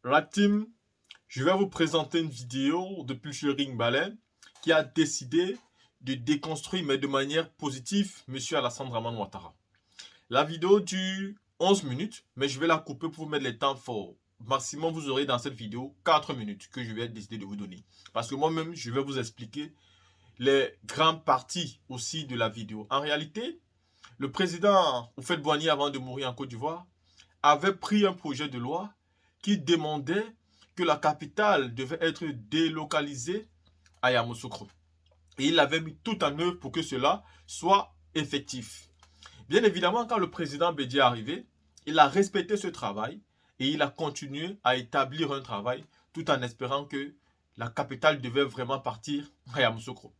La team, je vais vous présenter une vidéo de Pulchering Ballet qui a décidé de déconstruire, mais de manière positive, Monsieur Alassane Dramane Ouattara. La vidéo dure 11 minutes, mais je vais la couper pour vous mettre les temps forts. Maximum, vous aurez dans cette vidéo 4 minutes que je vais décider de vous donner. Parce que moi-même, je vais vous expliquer les grandes parties aussi de la vidéo. En réalité, le président Houphouët-Boigny, avant de mourir en Côte d'Ivoire, avait pris un projet de loi qui demandait que la capitale devait être délocalisée à Yamoussoukro. Et il avait mis tout en œuvre pour que cela soit effectif. Bien évidemment, quand le président Bédié est arrivé, il a respecté ce travail et il a continué à établir un travail tout en espérant que la capitale devait vraiment partir à Yamoussoukro.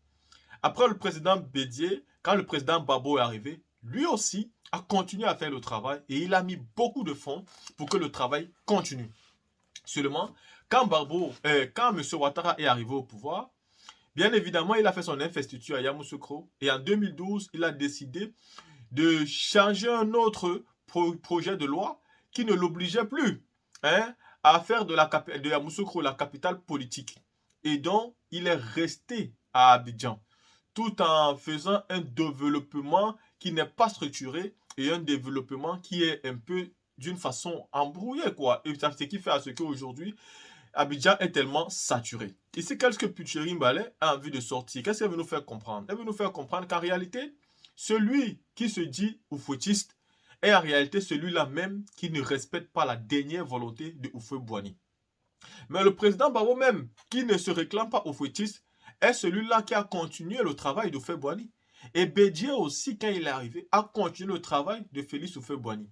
Après le président Bédié, quand le président Babo est arrivé, lui aussi a continué à faire le travail et il a mis beaucoup de fonds pour que le travail continue. Seulement, quand M. Ouattara est arrivé au pouvoir, bien évidemment, il a fait son investiture à Yamoussoukro et en 2012, il a décidé de changer un autre projet de loi qui ne l'obligeait plus à faire de Yamoussoukro la capitale politique. Et donc, il est resté à Abidjan tout en faisant un développement qui n'est pas structuré et un développement qui est un peu d'une façon embrouillée, quoi. Et ce qui fait à ce qu'aujourd'hui, Abidjan est tellement saturé. Ici, qu'est-ce que Pulchering Ballet a envie de sortir? Qu'est-ce qu'elle veut nous faire comprendre? Elle veut nous faire comprendre qu'en réalité, celui qui se dit oufouettiste est en réalité celui-là même qui ne respecte pas la dernière volonté de Houphouët-Boigny. Mais le président Babo même, qui ne se réclame pas oufouettiste, est celui-là qui a continué le travail de Houphouët-Boigny. Et Bédié aussi, quand il est arrivé, a continué le travail de Félix Houphouët-Boigny.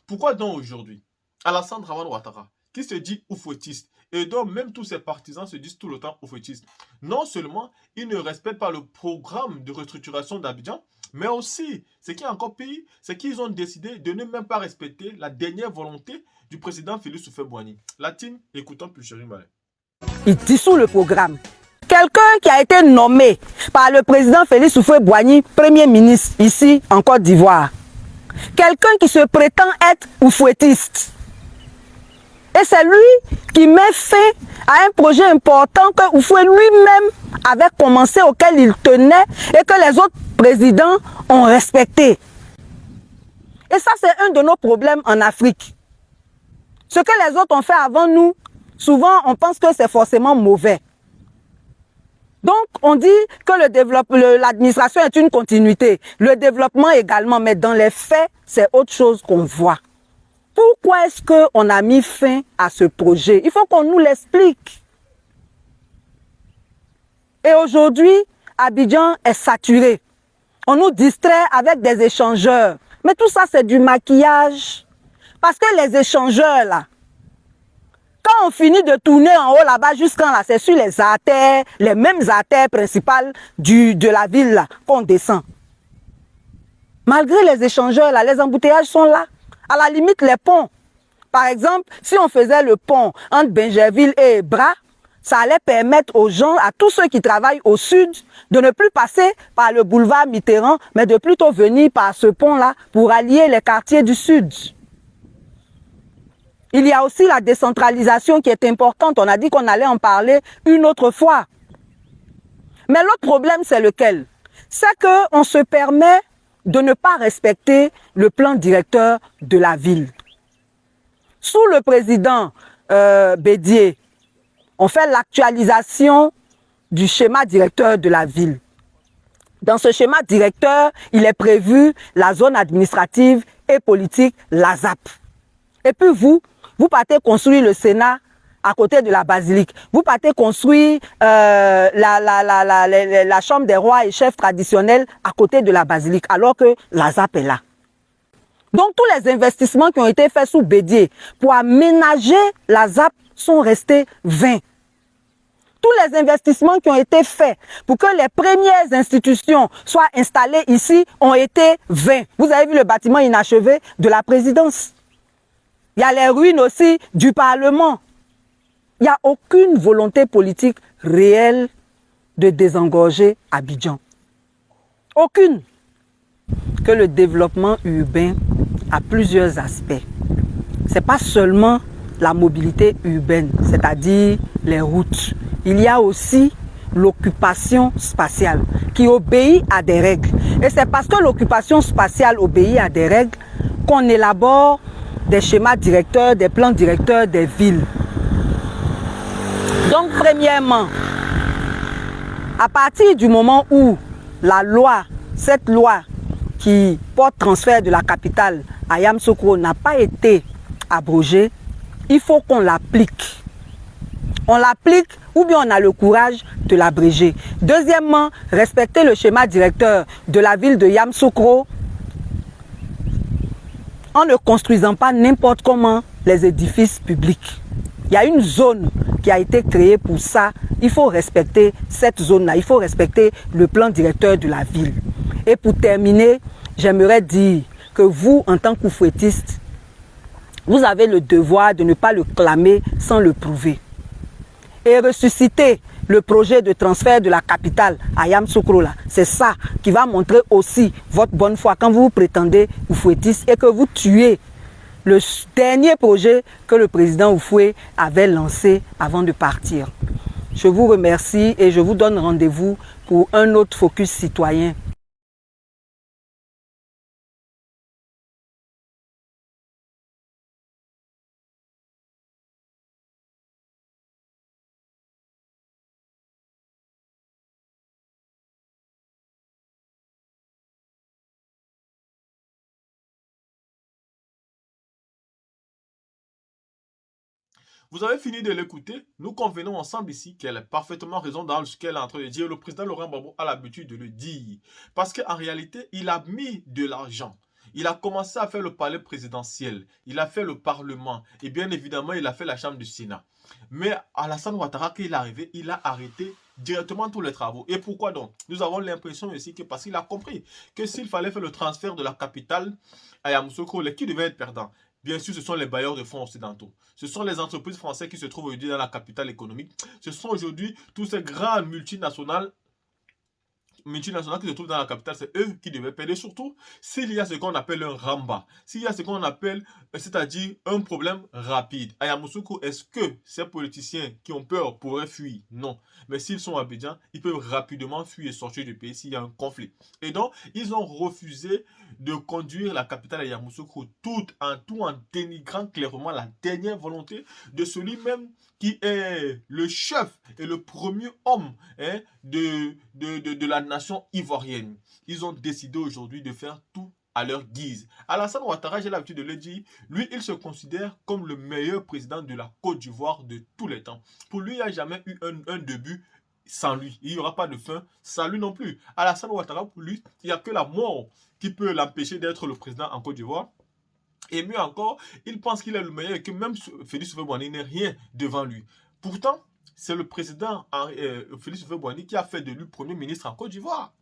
Pourquoi donc aujourd'hui, Alassane Dramane Ouattara, qui se dit oufouettiste, et donc même tous ses partisans se disent tout le temps oufouettistes, non seulement ils ne respectent pas le programme de restructuration d'Abidjan, mais aussi, ce qui est encore pire, c'est qu'ils ont décidé de ne même pas respecter la dernière volonté du président Félix Houphouët-Boigny. La team, écoutons Pulchering Ballet. Il dissout le programme. Quelqu'un qui a été nommé par le président Félix Houphouët-Boigny, premier ministre ici en Côte d'Ivoire. Quelqu'un qui se prétend être oufouettiste. Et c'est lui qui met fin à un projet important que Houphouët lui-même avait commencé, auquel il tenait et que les autres présidents ont respecté. Et ça, c'est un de nos problèmes en Afrique. Ce que les autres ont fait avant nous, souvent on pense que c'est forcément mauvais. Donc, on dit que l'administration est une continuité, le développement également, mais dans les faits, c'est autre chose qu'on voit. Pourquoi est-ce qu'on a mis fin à ce projet? Il faut qu'on nous l'explique. Et aujourd'hui, Abidjan est saturé. On nous distrait avec des échangeurs. Mais tout ça, c'est du maquillage. Parce que les échangeurs, là, quand on finit de tourner en haut là-bas jusqu'en là, c'est sur les artères, les mêmes artères principales de la ville là qu'on descend. Malgré les échangeurs là, les embouteillages sont là. À la limite, les ponts. Par exemple, si on faisait le pont entre Bingerville et Bra, ça allait permettre aux gens, à tous ceux qui travaillent au sud, de ne plus passer par le boulevard Mitterrand, mais de plutôt venir par ce pont-là pour allier les quartiers du sud. Il y a aussi la décentralisation qui est importante. On a dit qu'on allait en parler une autre fois. Mais l'autre problème, c'est lequel? C'est qu'on se permet de ne pas respecter le plan directeur de la ville. Sous le président Bédié, on fait l'actualisation du schéma directeur de la ville. Dans ce schéma directeur, il est prévu la zone administrative et politique, la ZAP. Et puis vous partez construire le Sénat à côté de la basilique. Vous partez construire la chambre des rois et chefs traditionnels à côté de la basilique, alors que la ZAP est là. Donc tous les investissements qui ont été faits sous Bédié pour aménager la ZAP sont restés vains. Tous les investissements qui ont été faits pour que les premières institutions soient installées ici ont été vains. Vous avez vu le bâtiment inachevé de la présidence. Il y a les ruines aussi du Parlement. Il n'y a aucune volonté politique réelle de désengorger Abidjan. Aucune. Que le développement urbain a plusieurs aspects. Ce n'est pas seulement la mobilité urbaine, c'est-à-dire les routes. Il y a aussi l'occupation spatiale qui obéit à des règles. Et c'est parce que l'occupation spatiale obéit à des règles qu'on élabore des schémas directeurs, des plans directeurs des villes. Donc, premièrement, à partir du moment où cette loi qui porte transfert de la capitale à Yamoussoukro n'a pas été abrogée, il faut qu'on l'applique. On l'applique ou bien on a le courage de l'abréger. Deuxièmement, respecter le schéma directeur de la ville de Yamoussoukro en ne construisant pas n'importe comment les édifices publics. Il y a une zone qui a été créée pour ça. Il faut respecter cette zone-là. Il faut respecter le plan directeur de la ville. Et pour terminer, j'aimerais dire que vous, en tant qu'oufouettiste, vous avez le devoir de ne pas le clamer sans le prouver. Et ressusciter le projet de transfert de la capitale à Yamoussoukro, c'est ça qui va montrer aussi votre bonne foi quand vous prétendez oufouettiste et que vous tuez le dernier projet que le président Oufoué avait lancé avant de partir. Je vous remercie et je vous donne rendez-vous pour un autre focus citoyen. Vous avez fini de l'écouter. Nous convenons ensemble ici qu'elle a parfaitement raison dans ce qu'elle est en train de dire. Le président Laurent Gbagbo a l'habitude de le dire. Parce qu'en réalité, il a mis de l'argent. Il a commencé à faire le palais présidentiel. Il a fait le parlement. Et bien évidemment, il a fait la chambre du Sénat. Mais Alassane Ouattara, quand il est arrivé, il a arrêté directement tous les travaux. Et pourquoi donc? Nous avons l'impression ici que parce qu'il a compris que s'il fallait faire le transfert de la capitale à Yamoussoukro, qui devait être perdant? Bien sûr, ce sont les bailleurs de fonds occidentaux. Ce sont les entreprises françaises qui se trouvent aujourd'hui dans la capitale économique. Ce sont aujourd'hui tous ces grandes multinationales qui se trouvent dans la capitale, c'est eux qui devaient payer. Surtout, s'il y a ce qu'on appelle un ramba, s'il y a ce qu'on appelle, c'est-à-dire un problème rapide. À Yamoussoukro, est-ce que ces politiciens qui ont peur pourraient fuir? Non. Mais s'ils sont à Abidjan, ils peuvent rapidement fuir et sortir du pays s'il y a un conflit. Et donc, ils ont refusé de conduire la capitale à Yamoussoukro tout en dénigrant clairement la dernière volonté de celui-même qui est le chef et le premier homme de la nation ivoirienne. Ils ont décidé aujourd'hui de faire tout à leur guise. Alassane Ouattara, j'ai l'habitude de le dire, lui, il se considère comme le meilleur président de la Côte d'Ivoire de tous les temps. Pour lui, il n'y a jamais eu un début sans lui. Il n'y aura pas de fin sans lui non plus. Alassane Ouattara, pour lui, il n'y a que la mort qui peut l'empêcher d'être le président en Côte d'Ivoire. Et mieux encore, il pense qu'il est le meilleur et que même Félix Houphouët-Boigny n'est rien devant lui. Pourtant, c'est le président Félix Houphouët-Boigny qui a fait de lui Premier ministre en Côte d'Ivoire.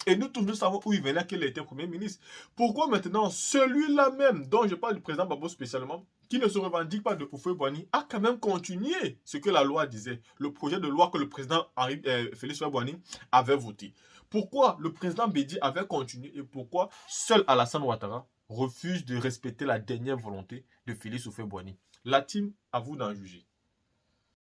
Et nous tous nous savons où il venait, qu'il était Premier ministre. Pourquoi maintenant, celui-là même, dont je parle du président Gbagbo spécialement, qui ne se revendique pas de Houphouët-Boigny, a quand même continué ce que la loi disait, le projet de loi que le président Félix Houphouët-Boigny avait voté. Pourquoi le président Bédi avait continué et pourquoi seul Alassane Ouattara refuse de respecter la dernière volonté de Félix Houphouët-Boigny? La team, à vous d'en juger.